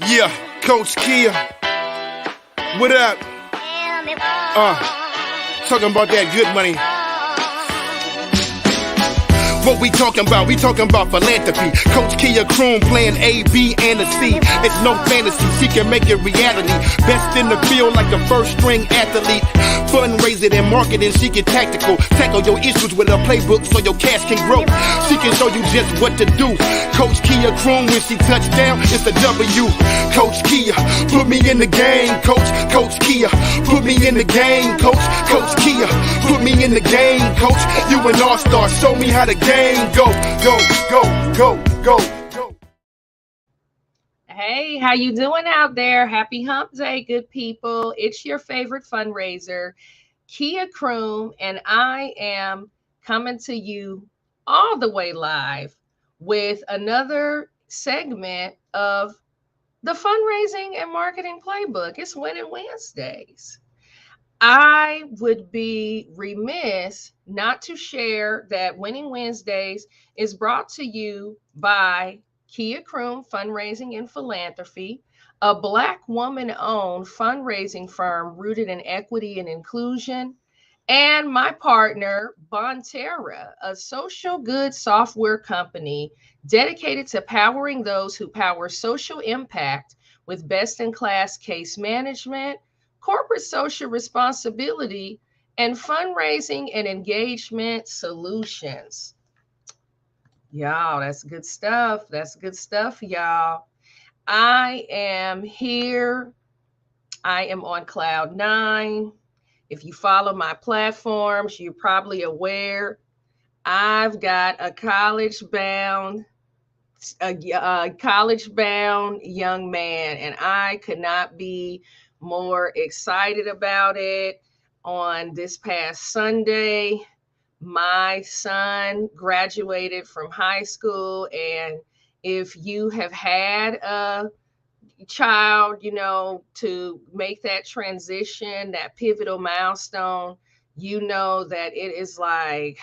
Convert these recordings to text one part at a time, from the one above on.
Yeah, Coach Kia. What up? Talking about that good money. What we talking about? We talking about philanthropy. Coach Kia Croom playing A, B, and a C. It's no fantasy, she can make it reality. Best in the field like a first string athlete. Fundraising and marketing, she get tactical. Tackle your issues with a playbook so your cash can grow. She can show you just what to do. Coach Kia Croom, when she touch down, it's a W. Coach Kia, put me in the game. Coach Kia, put me in the game. Coach Kia, put me in the game. Coach, you an all-star, show me how the game go. Hey, how you doing out there? Happy hump day, good people. It's your favorite fundraiser, Kia Croom, and I am coming to you all the way live with another segment of the Fundraising and Marketing Playbook. It's Winning Wednesdays. I would be remiss not to share that Winning Wednesdays is brought to you by Kia Croom Fundraising and Philanthropy, a Black woman-owned fundraising firm rooted in equity and inclusion, and my partner, Bonterra, a social good software company dedicated to powering those who power social impact with best-in-class case management, corporate social responsibility, and fundraising and engagement solutions. Y'all, that's good stuff. That's good stuff, y'all. I am here. I am on cloud 9. If you follow my platforms, you're probably aware I've got a college-bound young man, and I could not be more excited about it. On this past Sunday, my son graduated from high school, and if you have had a child, to make that transition, that pivotal milestone, that it is like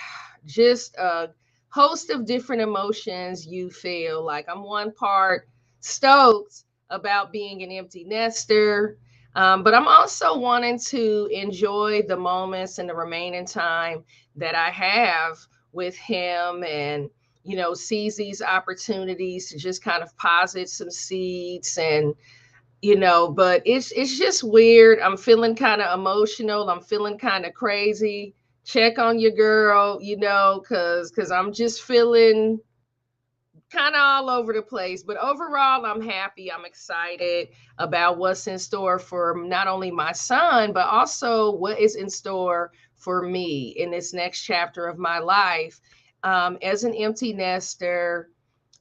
just a host of different emotions you feel. Like, I'm one part stoked about being an empty nester, but I'm also wanting to enjoy the moments and the remaining time that I have with him, and seize these opportunities to just kind of posit some seeds. And but it's just weird. I'm feeling kind of emotional. I'm feeling kind of crazy. Check on your girl, because I'm just feeling kind of all over the place. But overall, I'm happy. I'm excited about what's in store for not only my son, but also what is in store for me in this next chapter of my life, as an empty nester,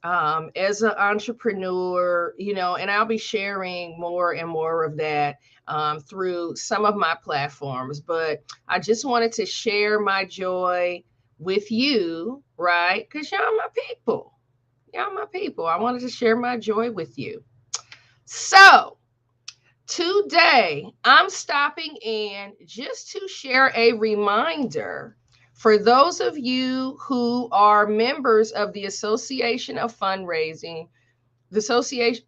as an entrepreneur, and I'll be sharing more and more of that through some of my platforms. But I just wanted to share my joy with you, right? Because y'all my people. Y'all my people. I wanted to share my joy with you. So today, I'm stopping in just to share a reminder for those of you who are members of the Association of Fundraising, the Association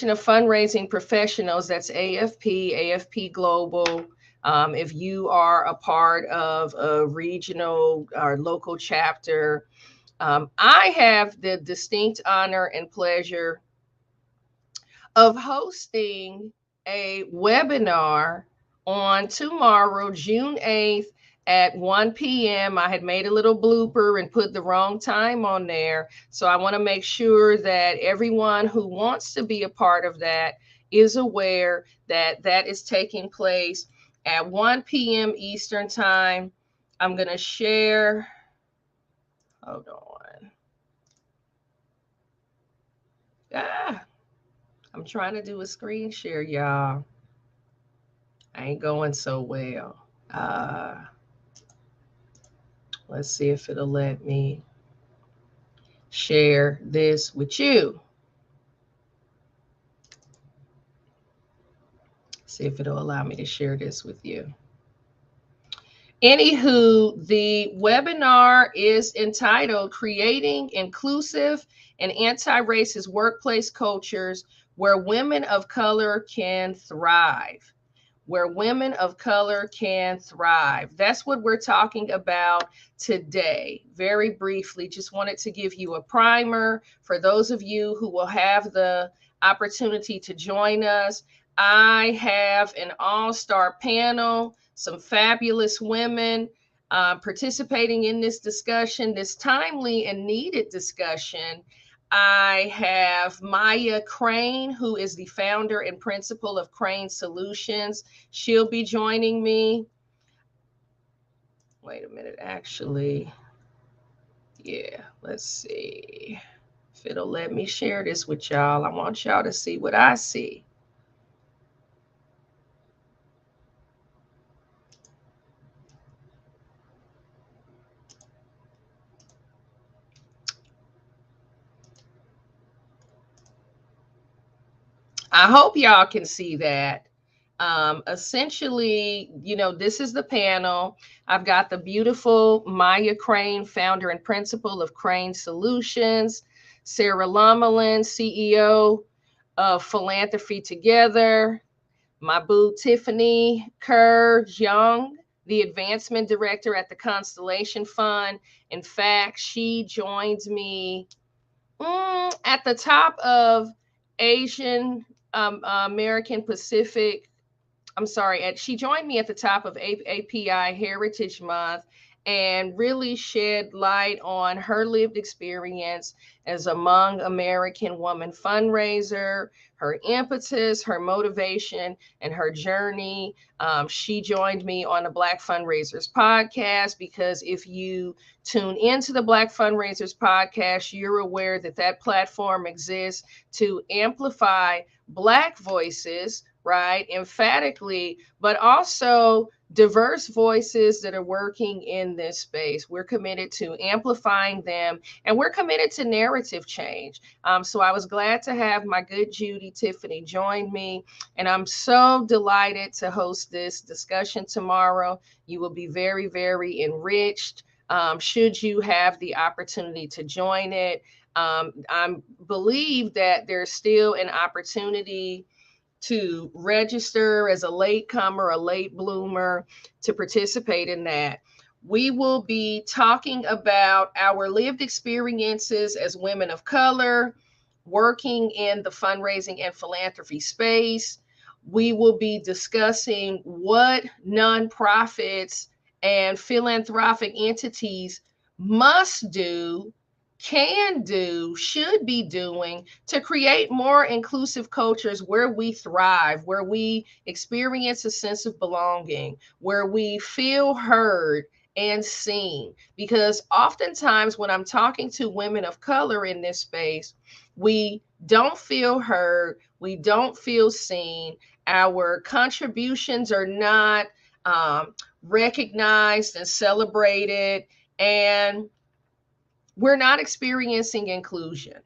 of Fundraising Professionals, that's AFP Global. If you are a part of a regional or local chapter, I have the distinct honor and pleasure of hosting a webinar on tomorrow, June 8th at 1 p.m. I had made a little blooper and put the wrong time on there. So I want to make sure that everyone who wants to be a part of that is aware that that is taking place at 1 p.m. Eastern time. I'm going to share. Hold on. I'm trying to do a screen share, y'all. I ain't going so well. Let's see if it'll let me share this with you. See if it'll allow me to share this with you. Anywho, the webinar is entitled Creating Inclusive and Anti-Racist Workplace Cultures Where Women of Color Can Thrive. Where women of color can thrive. That's what we're talking about today. Very briefly, just wanted to give you a primer for those of you who will have the opportunity to join us. I have an all-star panel, some fabulous women participating in this discussion, this timely and needed discussion. I have Maya Crane, who is the founder and principal of Crane Solutions. She'll be joining me. Wait a minute, actually. Yeah, let's see if it'll let me share this with y'all. I want y'all to see what I see. I hope y'all can see that. Essentially, this is the panel. I've got the beautiful Maya Crane, founder and principal of Crane Solutions, Sarah Lomelin, CEO of Philanthropy Together, my boo Tiffany Kerr Young, the advancement director at the Constellation Fund. In fact, she joins me at the top of Asian American Pacific. She joined me at the top of API Heritage Month and really shed light on her lived experience as a Hmong American woman fundraiser, her impetus, her motivation, and her journey. She joined me on the Black Fundraisers podcast because if you tune into the Black Fundraisers podcast, you're aware that that platform exists to amplify Black voices, right, emphatically, but also diverse voices that are working in this space. We're committed to amplifying them, and we're committed to narrative change. So I was glad to have my good Judy Tiffany join me, and I'm so delighted to host this discussion tomorrow. You will be very, very enriched should you have the opportunity to join it. I believe that there's still an opportunity to register as a latecomer, a late bloomer, to participate in that. We will be talking about our lived experiences as women of color, working in the fundraising and philanthropy space. We will be discussing what nonprofits and philanthropic entities must do, can do, should be doing to create more inclusive cultures where we thrive, where we experience a sense of belonging, where we feel heard and seen. Because oftentimes when I'm talking to women of color in this space, we don't feel heard, we don't feel seen, our contributions are not recognized and celebrated, and we're not experiencing inclusion.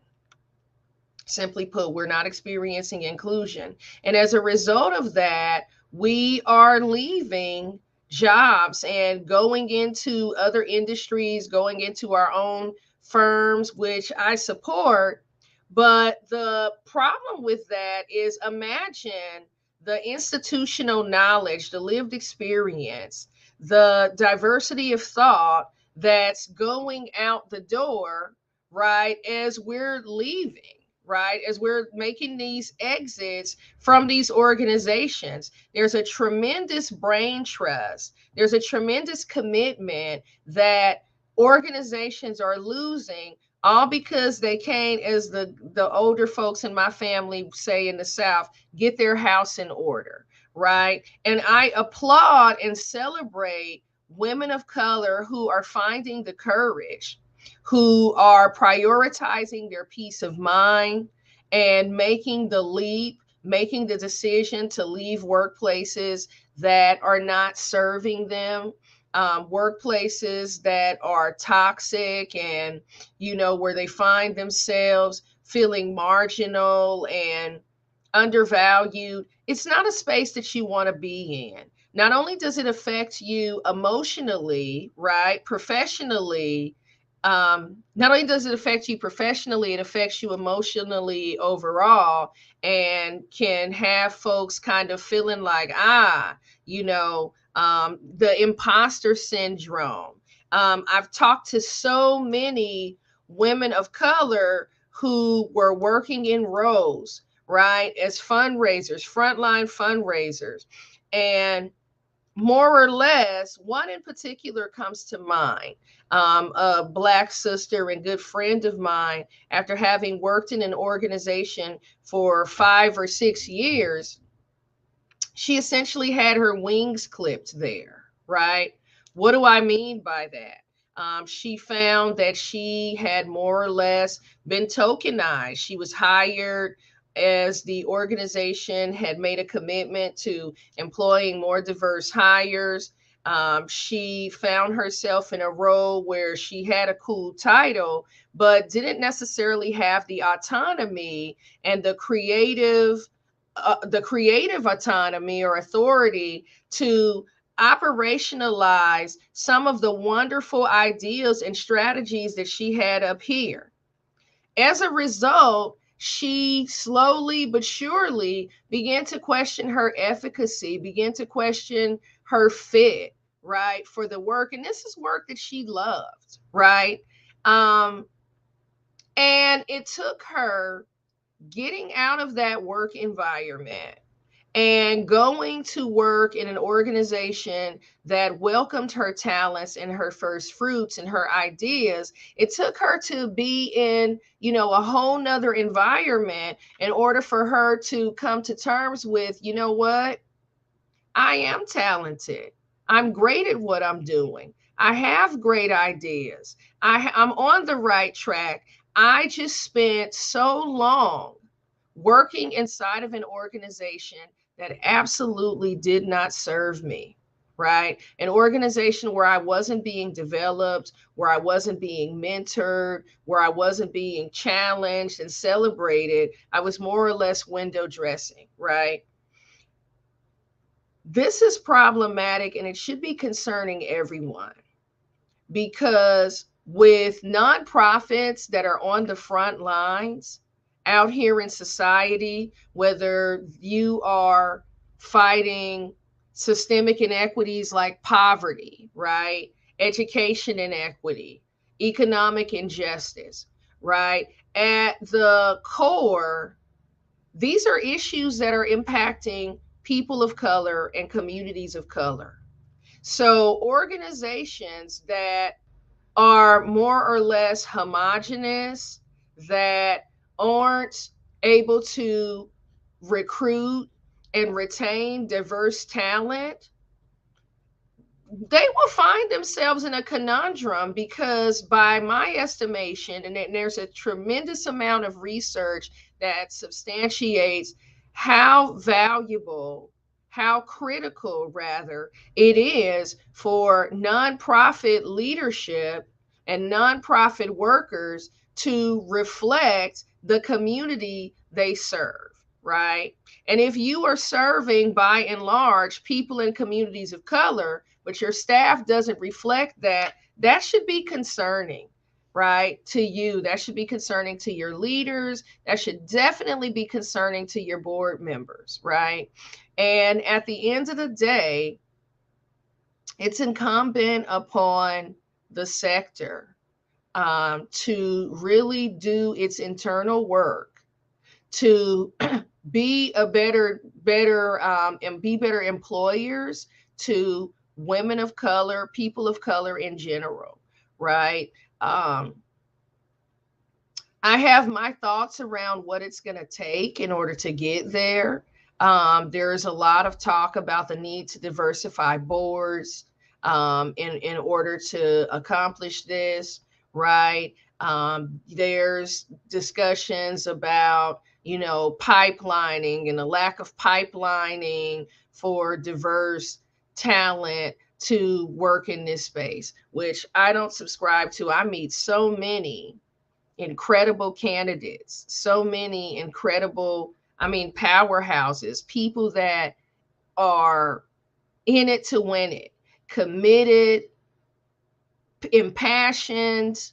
Simply put, we're not experiencing inclusion. And as a result of that, we are leaving jobs and going into other industries, going into our own firms, which I support. But the problem with that is, imagine the institutional knowledge, the lived experience, the diversity of thought that's going out the door, right, as we're leaving, right, as we're making these exits from these organizations. There's a tremendous brain trust. There's a tremendous commitment that organizations are losing, all because they can't, as the older folks in my family say in the South, get their house in order, right? And I applaud and celebrate women of color who are finding the courage, who are prioritizing their peace of mind and making the leap, making the decision to leave workplaces that are not serving them, workplaces that are toxic and, where they find themselves feeling marginal and undervalued. It's not a space that you want to be in. not only does it affect you emotionally, right, professionally, not only does it affect you professionally, it affects you emotionally overall, and can have folks kind of feeling like, the imposter syndrome. I've talked to so many women of color who were working in roles, right, as fundraisers, frontline fundraisers. And more or less, one in particular comes to mind. A Black sister and good friend of mine, after having worked in an organization for 5 or 6 years, she essentially had her wings clipped there, right? What do I mean by that? She found that she had more or less been tokenized. She was hired as the organization had made a commitment to employing more diverse hires. She found herself in a role where she had a cool title, but didn't necessarily have the autonomy and the creative autonomy or authority to operationalize some of the wonderful ideas and strategies that she had up here. As a result, she slowly but surely began to question her efficacy, began to question her fit, right, for the work. And this is work that she loved, right? Um, and it took her getting out of that work environment and going to work in an organization that welcomed her talents and her first fruits and her ideas. It took her to be in, a whole nother environment in order for her to come to terms with, you know what? I am talented. I'm great at what I'm doing. I have great ideas. I'm on the right track. I just spent so long working inside of an organization that absolutely did not serve me, right? An organization where I wasn't being developed, where I wasn't being mentored, where I wasn't being challenged and celebrated. I was more or less window dressing, right? This is problematic, and it should be concerning everyone, because with nonprofits that are on the front lines out here in society, whether you are fighting systemic inequities like poverty, right? Education inequity, economic injustice, right? At the core, these are issues that are impacting people of color and communities of color. So organizations that are more or less homogenous, that aren't able to recruit and retain diverse talent, they will find themselves in a conundrum, because by my estimation, and there's a tremendous amount of research that substantiates how valuable, how critical rather, it is for nonprofit leadership and nonprofit workers to reflect the community they serve, right? And if you are serving by and large people in communities of color, but your staff doesn't reflect that, that should be concerning, right, to you. That should be concerning to your leaders. That should definitely be concerning to your board members, right? And at the end of the day, it's incumbent upon the sector to really do its internal work to be a better and be better employers to women of color, people of color in general, right? I have my thoughts around what it's going to take in order to get there. There's a lot of talk about the need to diversify boards in order to accomplish this, right? There's discussions about, pipelining and the lack of pipelining for diverse talent to work in this space, which I don't subscribe to. I meet so many incredible candidates, so many incredible, powerhouses, people that are in it to win it, committed, impassioned,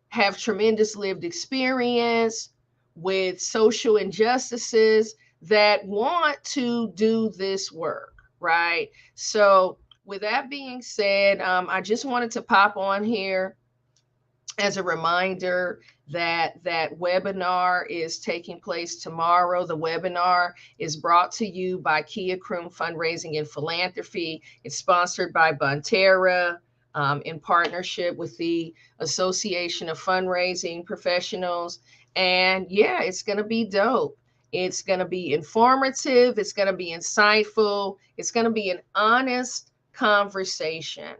have tremendous lived experience with social injustices that want to do this work, right? So, with that being said, I just wanted to pop on here as a reminder that that webinar is taking place tomorrow. The webinar is brought to you by Kia Croom Fundraising and Philanthropy. It's sponsored by Bonterra, in partnership with the Association of Fundraising Professionals. And yeah, it's going to be dope. It's going to be informative. It's going to be insightful. It's going to be an honest conversation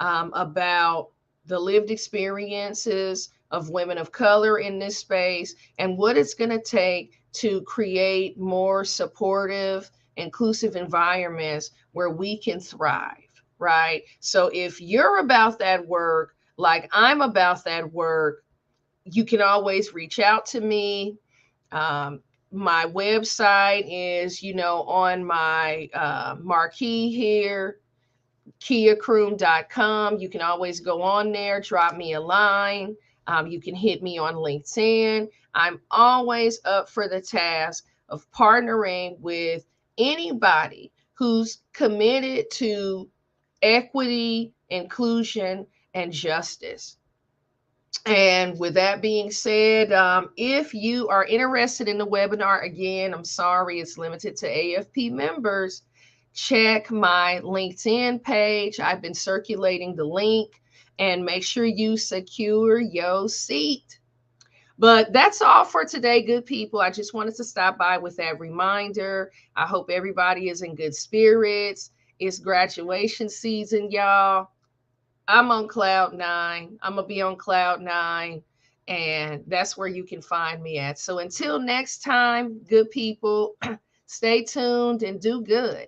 about the lived experiences of women of color in this space and what it's going to take to create more supportive, inclusive environments where we can thrive, right? So if you're about that work, like I'm about that work, you can always reach out to me. My website is, on my marquee here, kiacroom.com. You can always go on there, drop me a line. You can hit me on LinkedIn. I'm always up for the task of partnering with anybody who's committed to equity, inclusion, and justice. And with that being said, if you are interested in the webinar, again, I'm sorry, it's limited to AFP members. Check my LinkedIn page. I've been circulating the link, and make sure you secure your seat. But that's all for today, good people. I just wanted to stop by with that reminder. I hope everybody is in good spirits. It's graduation season, y'all. I'm on cloud nine. I'm going to be on cloud nine. And that's where you can find me at. So until next time, good people, stay tuned and do good.